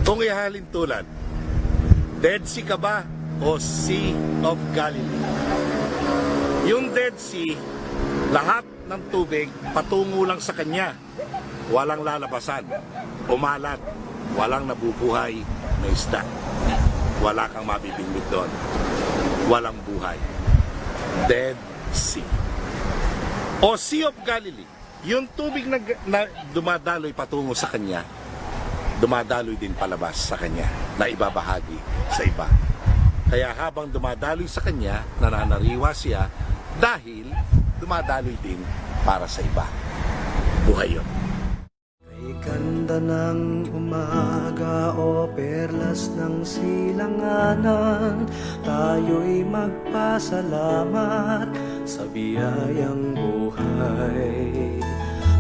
Kung ihalin tulad, Dead Sea ka ba o Sea of Galilee? Yung Dead Sea, lahat ng tubig patungo lang sa kanya. Walang lalabasan, umalat, walang nabubuhay na isda. Wala kang mabibingwit doon. Walang buhay. Dead Sea. O Sea of Galilee, yung tubig na dumadaloy patungo sa kanya, dumadaloy din palabas sa kanya, na ibabahagi sa iba. Kaya habang dumadaloy sa kanya, nananariwa siya dahil dumadaloy din para sa iba. Buhay yun. Kay ganda ng umaga o perlas ng silanganan, tayo'y magpasalamat sa biyayang buhay.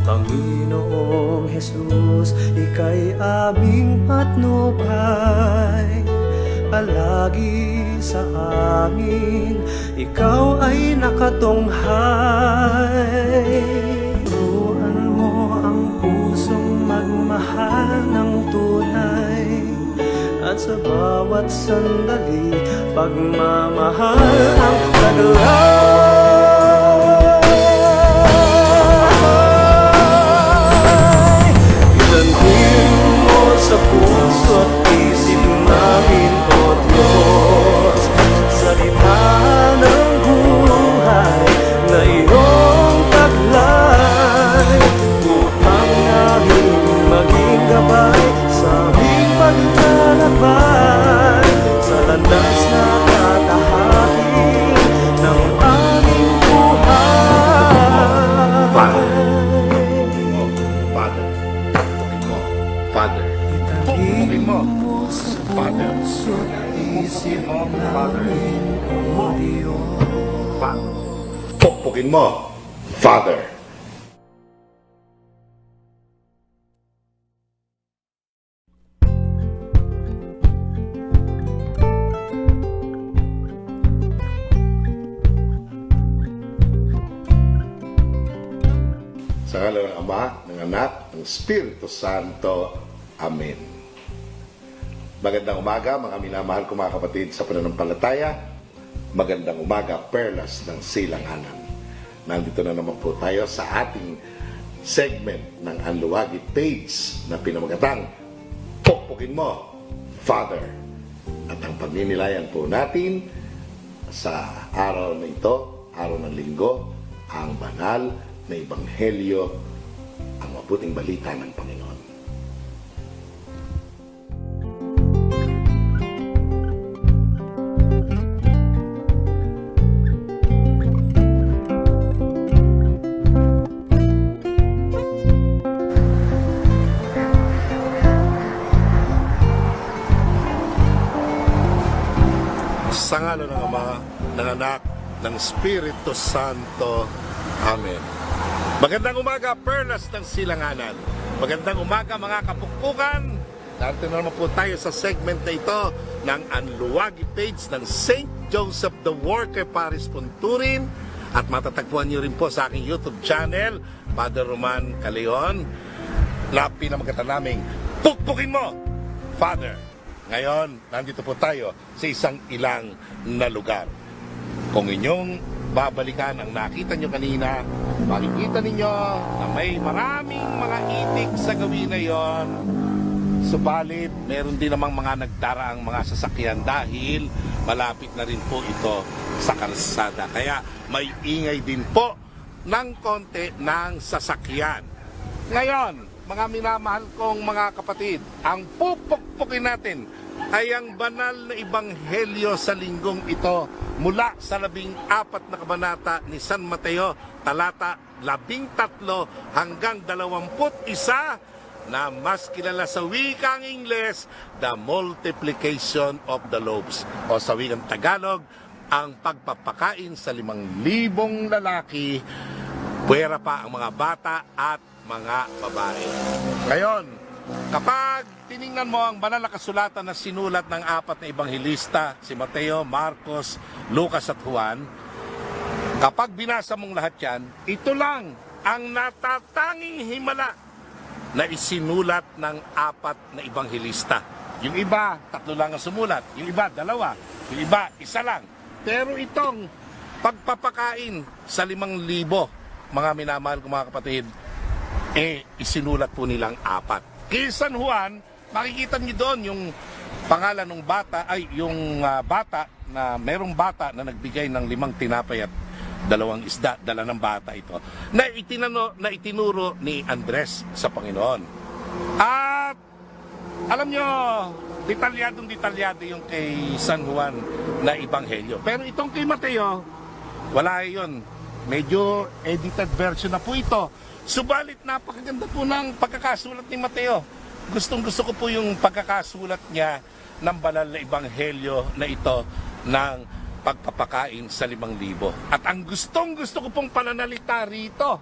Panginoong Jesus, Ika'y aming patnubay. Palagi sa amin, Ikaw ay nakatunghay. Turuan mo ang pusong magmahal ng tunay, at sa bawat sandali, pagmamahal ang taglay. Sa puso at isip namin, O Diyos, salita ng buhay na iyong taglay, upang namin maging gabay sa aming paglalakbay sa landas na tatahakin ng aming buhay. Father. Pupugin mo. Father. Pupugin mo. Father. Sa ngalan ng Ama, ng Anak, ng Espiritu Santo. Amen. Magandang umaga mga minamahal ko mga kapatid sa pananampalataya. Magandang umaga, Perlas ng Silanganan. Nandito na naman po tayo sa ating segment ng Anluwagi page na pinamagatang Pukpukin Mo, Father. At ang pagninilayan po natin sa araw na ito, araw ng linggo, ang banal na ebanghelyo, ang mabuting balita ng Panginoon. Sa ngalan ng Ama, ng Anak, ng Espiritu Santo. Amen. Magandang umaga, Perlas ng Silanganan. Magandang umaga mga kapukpukan. Narito na naman po tayo sa segment na ito ng Anluwagi page ng St. Joseph the Worker Paris Punturin. At matatagpuan niyo rin po sa aking YouTube channel, Father Roman Caleon, na pinamagatan naming Pukpukin Mo, Father. Ngayon, nandito po tayo sa isang ilang na lugar. Kung inyong babalikan ang nakita nyo kanina, makikita ninyo na may maraming mga itik sa gawin na yon. Subalit, meron din namang mga nagdaraang mga sasakyan dahil malapit na rin po ito sa kalsada. Kaya may ingay din po ng konti ng sasakyan. Ngayon, mga minamahal kong mga kapatid, ang pupukpukin natin ay ang banal na ebanghelyo sa linggong ito mula sa 14 na kabanata ni San Mateo, talata 13 hanggang 21, na mas kilala sa wikang Ingles, the multiplication of the loaves, o sa wikang Tagalog, ang pagpapakain sa 5,000 lalaki, puwera pa ang mga bata at mga babae. Ngayon, kapag tiningnan mo ang banal na kasulatan na sinulat ng 4 na ebanghelista, si Mateo, Marcos, Lucas at Juan, kapag binasa mong lahat yan, ito lang ang natatanging himala na isinulat ng 4 na ebanghelista. Yung iba, 3 lang ang sumulat. Yung iba, 2. Yung iba, 1 lang. Pero itong pagpapakain sa 5,000, mga minamahal ko mga kapatid, isinulat po nilang 4. Kay San Juan, makikita niyo doon yung pangalan ng bata, ay yung bata na merong bata na nagbigay ng 5 tinapay at 2 isda, dala ng bata ito, na itinuro ni Andres sa Panginoon. At alam nyo, detalyado yung kay San Juan na ebanghelyo. Pero itong kay Mateo, wala yun. Medyo edited version na po ito. Subalit napakaganda po ng pagkakasulat ni Mateo. Gustong-gusto ko po yung pagkakasulat niya ng banal na ebanghelyo na ito ng pagpapakain sa 5,000. At ang gustong-gusto ko pong pananalita rito,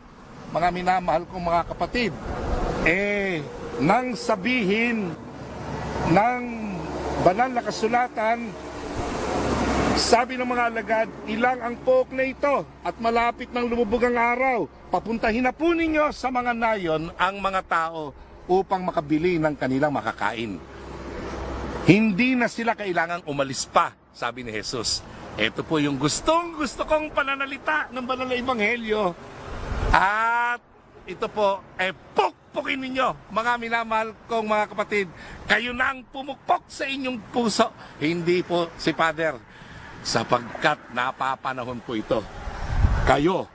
mga minamahal kong mga kapatid, nang sabihin ng banal na kasulatan, sabi ng mga alagad, ilang ang pook na ito at malapit ng lumubog ang araw. Papuntahin na po ninyo sa mga nayon ang mga tao upang makabili ng kanilang makakain. Hindi na sila kailangang umalis pa, sabi ni Jesus. Ito po yung gustong-gusto kong pananalita ng banal na ebanghelyo. At ito po, pukpukin ninyo, mga minamahal kong mga kapatid. Kayo na ang pumukpok sa inyong puso. Hindi po si Father, sapagkat napapanahon po ito. Kayo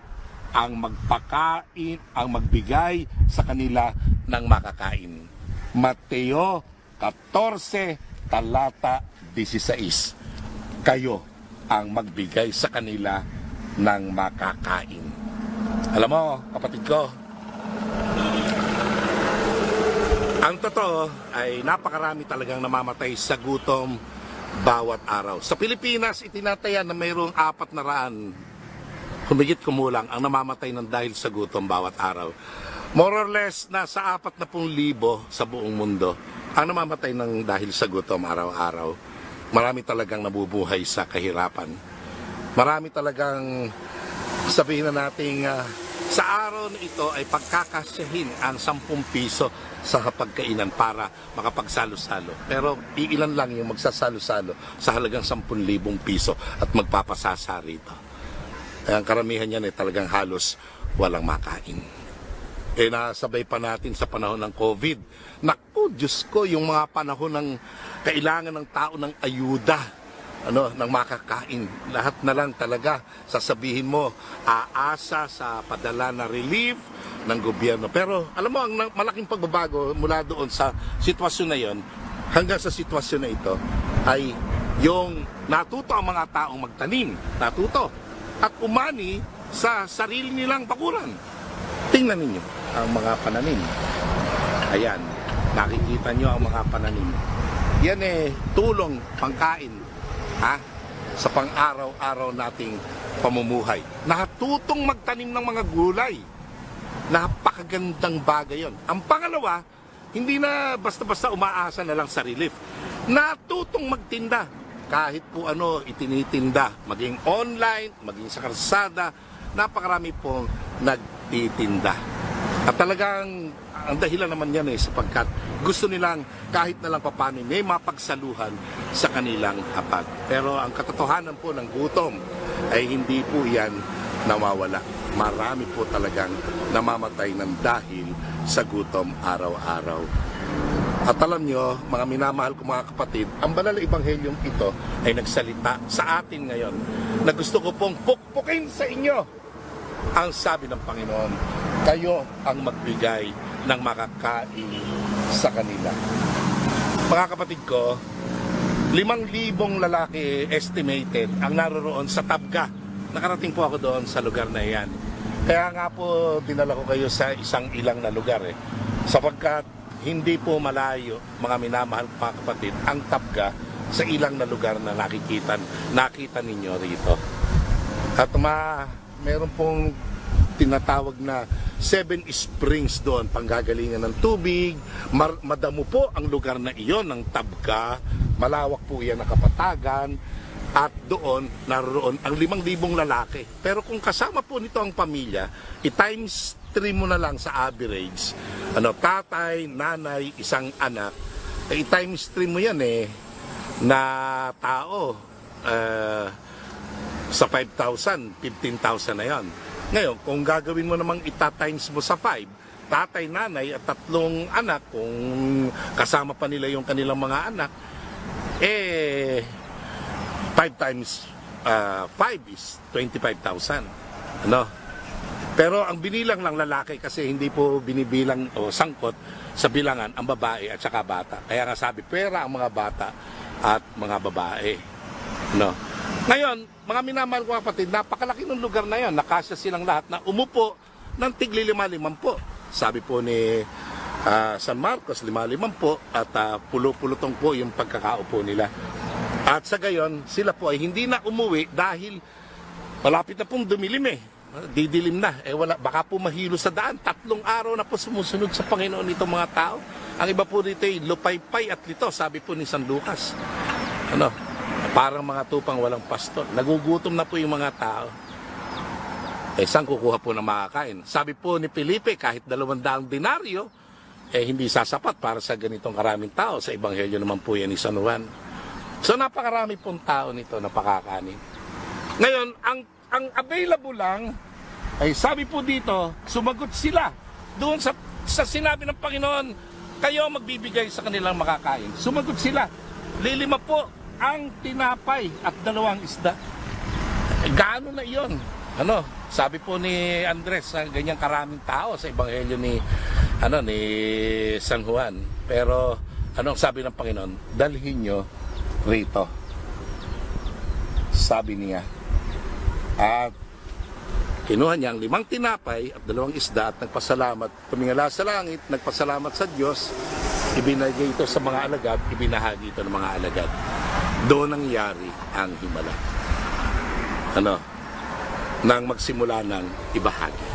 ang magpakain, ang magbigay sa kanila ng makakain. Mateo 14, talata 16. Kayo ang magbigay sa kanila ng makakain. Alam mo, kapatid ko, ang totoo ay napakarami talagang namamatay sa gutom bawat araw. Sa Pilipinas, itinatayan na mayroong 400, humigit kumulang, ang namamatay ng dahil sa gutom bawat araw. More or less, nasa 40,000 sa buong mundo ang namamatay ng dahil sa gutom araw-araw. Marami talagang nabubuhay sa kahirapan. Marami talagang, sabihin na nating, sa araw na ito ay pagkakasyahin ang 10 piso sa hapagkainan para makapagsalo-salo. Pero iilan lang yung magsasalo-salo sa halagang 10,000 piso at magpapasasa rito. Ang karamihan yan ay talagang halos walang makain. Nasabay pa natin sa panahon ng COVID. Naku, Diyos ko, yung mga panahon ng kailangan ng tao ng ayuda, ng makakain. Lahat na lang talaga sasabihin mo, aasa sa padala na relief ng gobyerno. Pero alam mo, ang malaking pagbabago mula doon sa sitwasyon na yon hanggang sa sitwasyon na ito ay yung natuto ang mga taong magtanim, natuto, at umani sa sarili nilang bakuran. Tingnan ninyo ang mga pananim. Ayan, nakikita nyo ang mga pananim. Yan tulong, pangkain, sa pang-araw-araw nating pamumuhay. Natutong magtanim ng mga gulay. Napakagandang bagay yon. Ang pangalawa, hindi na basta-basta umaasa na lang sa relief. Natutong magtinda. Kahit po itinitinda. Maging online, maging sa karsada, napakarami pong nagtitinda. At talagang ang dahilan naman yan sapagkat gusto nilang kahit na lang papano may mapagsaluhan sa kanilang hapag. Pero ang katotohanan po ng gutom ay hindi po yan nawawala. Marami po talagang namamatay ng dahil sa gutom araw-araw. At alam nyo, mga minamahal ko mga kapatid, ang banal na ebanghelyong ito ay nagsalita sa atin ngayon na gusto ko pong pukpukin sa inyo. Ang sabi ng Panginoon, kayo ang magbigay ng makakain sa kanila. Mga kapatid ko, 5,000 lalaki estimated ang naroroon sa Tabga. Nakarating po ako doon sa lugar na yan. Kaya nga po dinala ko kayo sa isang ilang na lugar sapagkat hindi po malayo, mga minamahal mga kapatid, ang Tabga sa ilang na lugar na nakita ninyo rito. At meron pong tinatawag na 7 springs doon, panggagalingan ng tubig. Madamo po ang lugar na iyon ng Tabga. Malawak po yan na kapatagan. At doon, naroon ang 5,000 lalaki. Pero kung kasama po nito ang pamilya, i-times 3 mo na lang sa average. Tatay, nanay, isang anak, i-times 3 mo yan na tao sa 5,000, 15,000 na yan. Ngayon, kung gagawin mo namang ita-times mo sa 5, tatay, nanay at 3 anak, kung kasama pa nila yung kanilang mga anak, 5 times 5 is 25,000. Ano? Pero ang binilang lang lalaki kasi hindi po binibilang o sangkot sa bilangan ang babae at saka bata. Kaya nga sabi, pera ang mga bata at mga babae. No. Ngayon, mga minamahal ko kapatid, napakalaki ng lugar na yon. Nakasya silang lahat na umupo ng tigli 5-5. Sabi po ni San Marcos, 5-5 at pulo-pulutong po yung pagkakaupo nila. At sa gayon, sila po ay hindi na umuwi dahil malapit na pong dumilim didilim na. Baka po mahilo sa daan. 3 araw na po sumusunod sa Panginoon itong mga tao. Ang iba po dito ay lupaypay at lito, sabi po ni San Lucas. Ano? Parang mga tupang walang pastor. Nagugutom na po yung mga tao. Saan kukuha po ng makakain? Sabi po ni Felipe, kahit 200 denaryo, hindi sasapat para sa ganitong karaming tao. Sa Ebanghelyo naman po yan ni San Juan. So napakarami pong tao nito na pakakanin. Ngayon, ang available lang, ay sabi po dito, sumagot sila doon sa sinabi ng Panginoon, kayo magbibigay sa kanilang makakain. Sumagot sila, 5 po ang tinapay at 2 isda. Gaano na iyon? Ano? Sabi po ni Andres, ganyang karaming tao sa Ebanghelyo ni San Juan. Pero anong sabi ng Panginoon? Dalhin nyo rito. Sabi niya. At kinuha niya ang 5 tinapay at 2 isda at nagpasalamat. Tumingala sa langit, nagpasalamat sa Diyos. Ibinigay ito sa mga alagad, ibinahagi ito ng mga alagad. Doon nangyari ang himala. Nang magsimula ng ibahagi.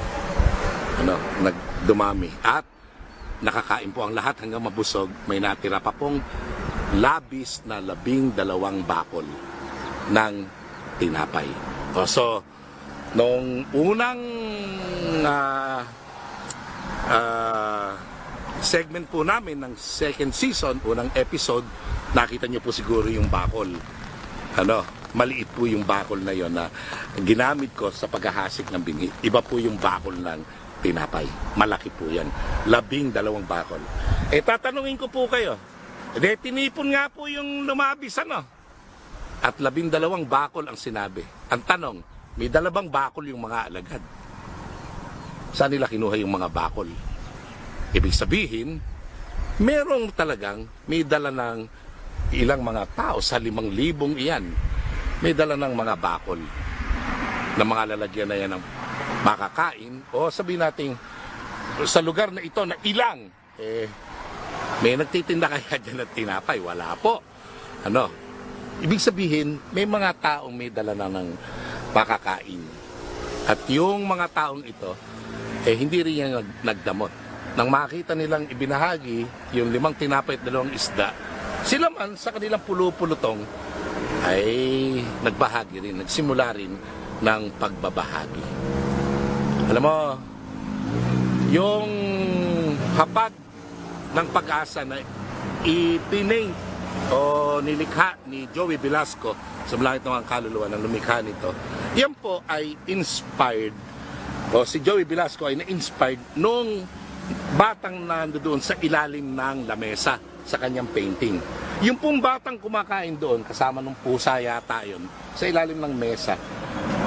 Nagdumami. At nakakain po ang lahat hanggang mabusog. May natira pa pong labis na 12 bakol ng tinapay. So, nung unang segment po namin ng second season, unang episode, nakita niyo po siguro yung bakol. Maliit po yung bakol na yon na ginamit ko sa paghahasik ng binhi. Iba po yung bakol ng tinapay. Malaki po yan. 12 bakol. Tatanungin ko po kayo. Tinipon nga po yung lumabis, At 12 bakol ang sinabi. Ang tanong, may 2 bakol yung mga alagad. Saan nila kinuha yung mga bakol? Ibig sabihin, merong talagang may dala ng ilang mga tao sa 5,000 iyan. May dala ng mga bakol na mga lalagyan na yan ng makakain o sabihin natin sa lugar na ito na ilang may nagtitinda kaya dyan ng tinapay? Wala po. Ibig sabihin may mga taong may dala na ng makakain at yung mga taong ito hindi rin yan nagdamot. Nang makita nilang ibinahagi yung 5 tinapay at 2 isda, sila man sa kanilang pulo-pulutong ay nagbahagi rin, nagsimula rin ng pagbabahagi. Alam mo, yung hapag ng pag-asa na ipinay o nilikha ni Joey Velasco sa langit ng kaluluwa ng lumikha nito, yan po ay inspired o si Joey Velasco ay na-inspired nung batang nandoon sa ilalim ng lamesa sa kanyang painting. Yung pong batang kumakain doon, kasama ng pusa yata yun, sa ilalim ng mesa,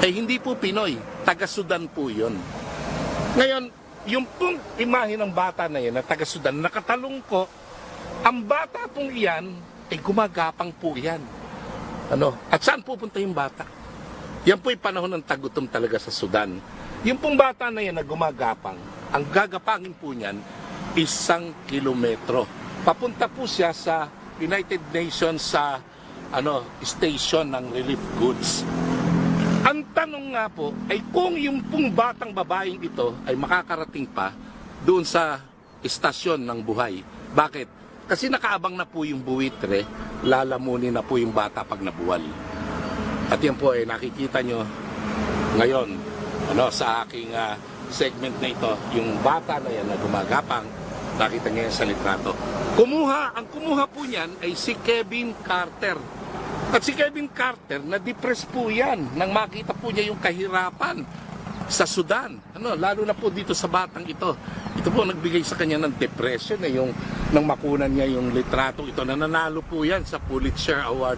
ay hindi po Pinoy, taga-Sudan po yun. Ngayon, yung pong imahe ng bata na yan, na taga-Sudan, nakatalong ko, ang bata pong iyan, ay gumagapang po yan. At saan pupunta yung bata? Yan po yung panahon ng tagutom talaga sa Sudan. Yung pong bata na yan na gumagapang, ang gagapangin po niyan, 1 kilometro. Papunta po siya sa United Nations sa station ng relief goods. Ang tanong nga po ay kung yung pong batang babaeng ito ay makakarating pa doon sa istasyon ng buhay. Bakit? Kasi nakaabang na po yung buwitre, lalamunin na po yung bata pag nabuwal. At yan po ay nakikita nyo ngayon sa aking segment na ito, yung bata na yan na gumagapang Nakita niya sa litrato. Ang kumuha po niyan ay si Kevin Carter. At si Kevin Carter, na-depress po yan nang makita po niya yung kahirapan sa Sudan. Lalo na po dito sa batang ito. Ito po nagbigay sa kanya ng depression, yung nang makunan niya yung litrato ito. Nananalo po yan sa Pulitzer Award.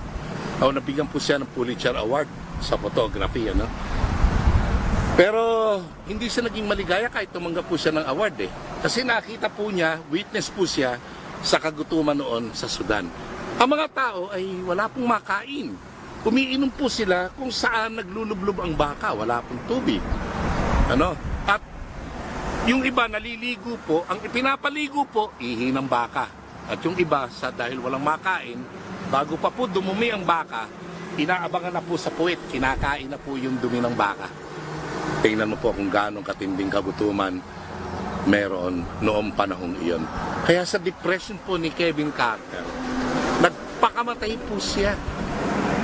Nabigyan po siya ng Pulitzer Award sa photography. Pero hindi siya naging maligaya kahit tumanggap po siya ng award Kasi nakita po niya, witness po siya sa kagutuman noon sa Sudan. Ang mga tao ay wala pong makain. Umiinom po sila kung saan naglulublob ang baka, wala pong tubig. At yung iba naliligo po, ang ipinapaligo po, ihi ng baka. At yung iba, dahil walang makain, bago pa po dumumi ang baka, inaabangan na po sa puwet, kinakain na po yung dumi ng baka. Tingnan mo po kung gaano katinding kagutuman meron noong panahong iyon. Kaya sa depression po ni Kevin Carter, nagpakamatay po siya.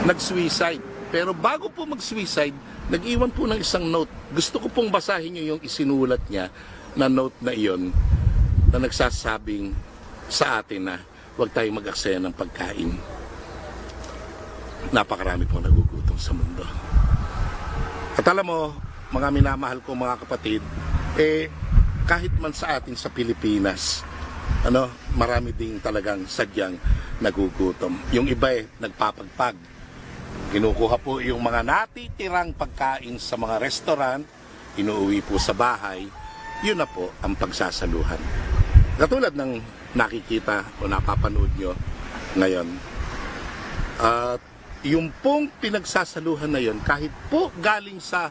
Nag-suicide. Pero bago po mag-suicide, nag-iwan po ng isang note. Gusto ko pong basahin nyo yung isinulat niya na note na iyon na nagsasabing sa atin na huwag tayong mag-aksaya ng pagkain. Napakarami po nagugutom sa mundo. At alam mo, mga minamahal ko mga kapatid, kahit man sa atin sa Pilipinas, marami ding talagang sadyang nagugutom. Yung iba nagpapagpag. Kinukuha po yung mga natitirang pagkain sa mga restaurant, inuuwi po sa bahay, yun na po ang pagsasaluhan. Katulad ng nakikita o napapanood nyo ngayon. At yung pong pinagsasaluhan na yun, kahit po galing sa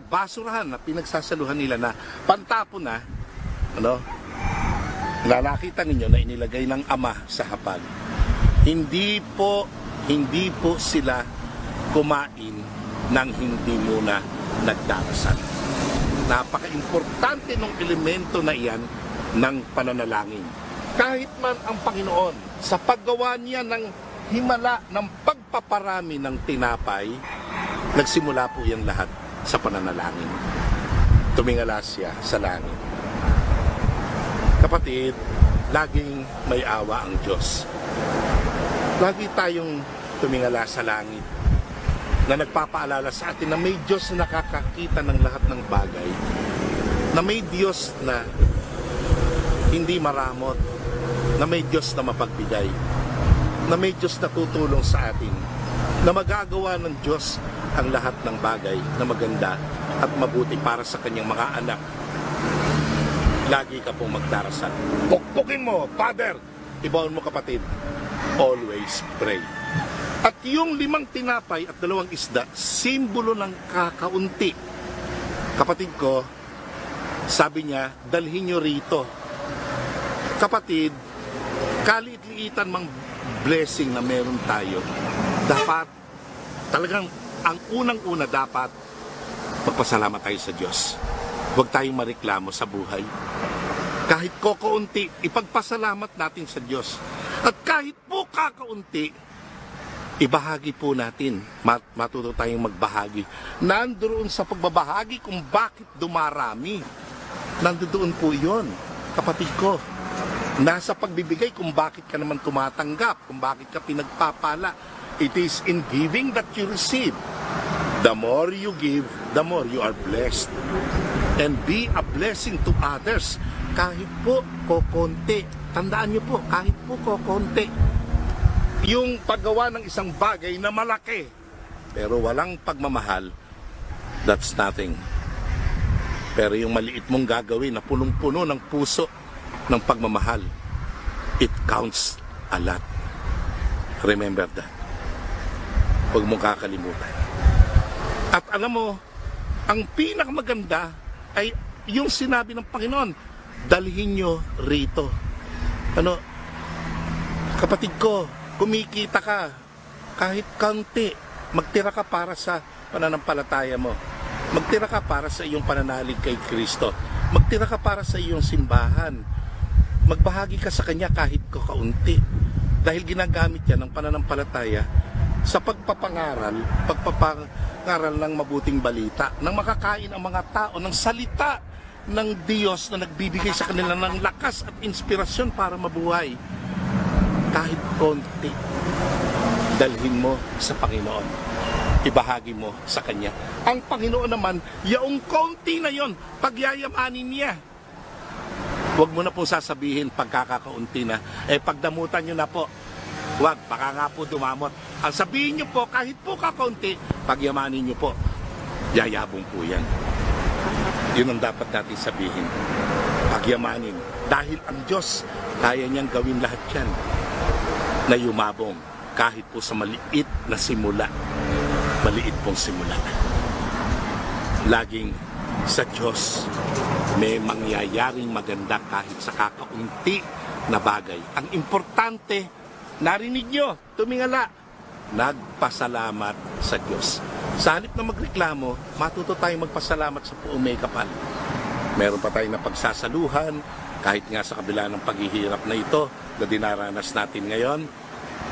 basurahan na pinagsasaluhan nila na pantapon na, nakita ninyo na inilagay ng ama sa hapag. Hindi po sila kumain nang hindi muna nagdarasal. Napaka-importante ng elemento na iyan ng pananalangin. Kahit man ang Panginoon, sa paggawa niya ng himala ng pagpaparami ng tinapay, nagsimula po yan lahat sa pananalangin. Tumingala siya sa langit. Kapatid, laging may awa ang Diyos. Lagi tayong tumingala sa langit na nagpapaalala sa atin na may Diyos na nakakakita ng lahat ng bagay, na may Diyos na hindi maramot, na may Diyos na mapagbigay, na may Diyos na tutulong sa atin, na magagawa ng Diyos ang lahat ng bagay na maganda at mabuti para sa kanyang mga anak. Lagi ka pong magdarasal. Pukpukin mo, Father! Ibaon mo kapatid, always pray. At yung 5 tinapay at 2 isda, simbolo ng kakaunti. Kapatid ko, sabi niya, dalhin nyo rito. Kapatid, kaliit-liitan mang blessing na meron tayo, dapat talagang ang unang-una dapat magpasalamat tayo sa Diyos. Huwag tayong mareklamo sa buhay. Kahit kakaunti, ipagpasalamat natin sa Diyos. At kahit po kakaunti, ibahagi po natin. Matuto tayong magbahagi. Nandoon sa pagbabahagi kung bakit dumarami. Nandoon po yon, kapatid ko. Nasa pagbibigay kung bakit ka naman tumatanggap, kung bakit ka pinagpapala. It is in giving that you receive. The more you give, the more you are blessed. And be a blessing to others. Kahit po kokonti. Tandaan niyo po, kahit po kokonti. Yung paggawa ng isang bagay na malaki, pero walang pagmamahal, that's nothing. Pero yung maliit mong gagawin na punong-puno ng puso ng pagmamahal, it counts a lot. Remember that. Huwag mong kakalimutan. At alam mo, ang pinakamaganda ay yung sinabi ng Panginoon, dalhin nyo rito. Kapatid ko, kumikita ka, kahit kaunti, magtira ka para sa pananampalataya mo. Magtira ka para sa iyong pananalig kay Kristo. Magtira ka para sa iyong simbahan. Magbahagi ka sa Kanya kahit kaunti. Dahil ginagamit yan ng pananampalataya sa pagpapangaral ng mabuting balita, nang makakain ang mga tao ng salita ng Diyos na nagbibigay sa kanila ng lakas at inspirasyon para mabuhay. Kahit konti, dalhin mo sa Panginoon. Ibahagi mo sa Kanya. Ang Panginoon naman, yaong konti na yon, pagyayamanin niya. Huwag mo na po sasabihin pagkakakaunti na, pagdamutan nyo na po. Huwag, baka nga po dumamot. Ang sabihin nyo po, kahit po kakaunti, pagyamanin nyo po. Yayabong po yan. Yun ang dapat natin sabihin. Pagyamanin. Dahil ang Diyos, kaya niyang gawin lahat yan na yumabong kahit po sa maliit na simula. Maliit pong simula. Laging sa Diyos may mangyayaring maganda kahit sa kakaunti na bagay. Ang importante, narinig nyo, tumingala, nagpasalamat sa Diyos. Sa halip na magreklamo, matuto tayong magpasalamat sa Puong May Kapal. Meron pa tayong napagsasaluhan, kahit nga sa kabila ng paghihirap na ito na dinaranas natin ngayon,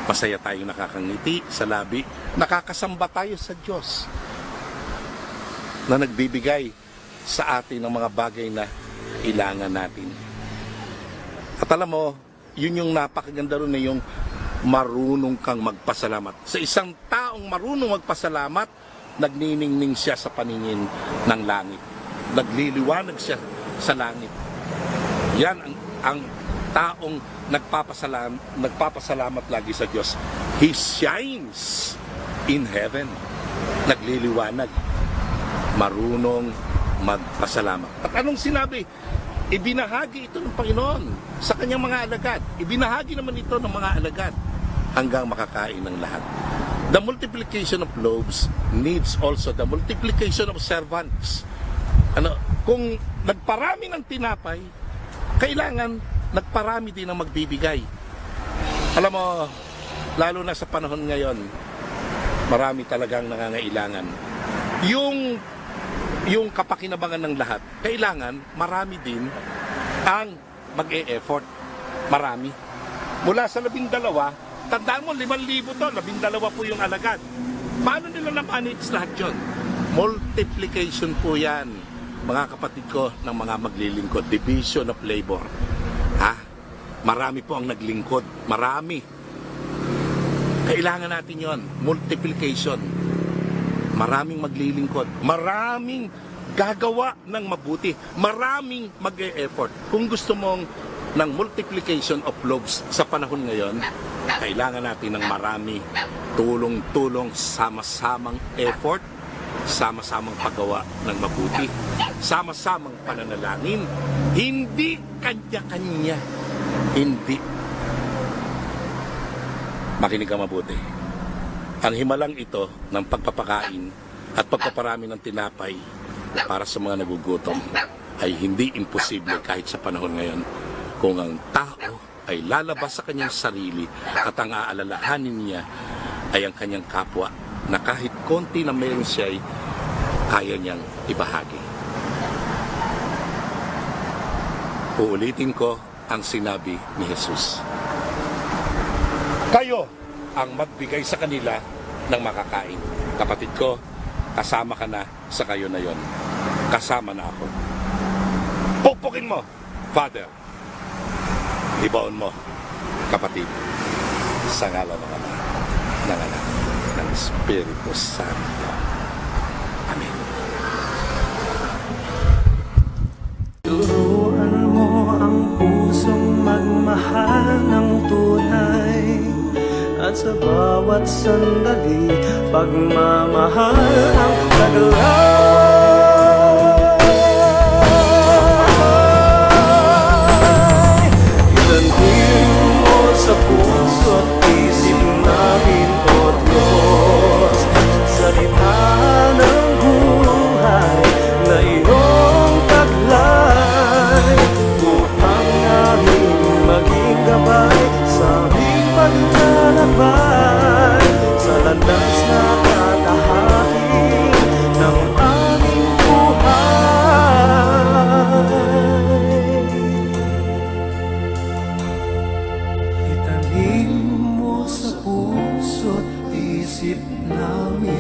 masaya tayong nakakangiti sa labi, nakakasamba tayo sa Diyos na nagbibigay sa atin ng mga bagay na kailangan natin. At alam mo, yun yung napakaganda ron na yung marunong kang magpasalamat. Sa isang taong marunong magpasalamat, nagniningning siya sa paningin ng langit. Nagliliwanag siya sa langit. Yan ang taong nagpapasalamat lagi sa Diyos. He shines in heaven. Nagliliwanag. Marunong magpasalamat. At anong sinabi? Ibinahagi ito ng Panginoon sa kanyang mga alagad. Ibinahagi naman ito ng mga alagad hanggang makakain ng lahat. The multiplication of loaves needs also the multiplication of servants. Kung nagparami ng tinapay, kailangan nagparami din ng magbibigay. Alam mo, lalo na sa panahon ngayon, marami talagang nangangailangan. Yung kapakinabangan ng lahat, kailangan marami din ang mag-e-effort. Marami. Mula sa 12, tandaan mo, 5,000 to, 12 po yung alagad. Paano nila na-manage lahat yun? Multiplication po yan, mga kapatid ko ng mga maglilingkod. Division of labor. Marami po ang naglingkod. Marami. Kailangan natin yon. Multiplication. Maraming maglilingkod. Maraming gagawa ng mabuti. Maraming mag-e-effort. Kung gusto mong ng multiplication of loaves sa panahon ngayon, kailangan natin ng marami tulong-tulong, sama-samang effort, sama-samang paggawa ng mabuti, sama-samang pananalangin, hindi kanya-kanya, hindi. Makinig ka mabuti. Ang himalang ito ng pagpapakain at pagpaparami ng tinapay para sa mga nagugutom ay hindi imposible kahit sa panahon ngayon kung ang tao ay lalabas sa kanyang sarili at ang aalalahanin niya ay ang kanyang kapwa na kahit konti na meron siya ay kaya niyang ibahagi. Uulitin ko ang sinabi ni Jesus. Kayo ang magbigay sa kanila ng makakain. Kapatid ko, kasama ka na sa kayo na yon. Kasama na ako. Pukpukin mo, Father. Ibaon mo, kapatid, sa ngalan ng Ama, ng Anak, ng Espiritu Santo. Amen. Turuan mo ang pusong magmahal ng tunay, at sa bawat sandali pagmamahal ang taglay. Ilanhin mo sa puso't isip namin, O Diyos, salita ng buhay na iyong taglay, upang namin maging gabay sa aming paglalakbay sa landas na tatahaki ng aming buhay. Itanim mo sa puso't isip namin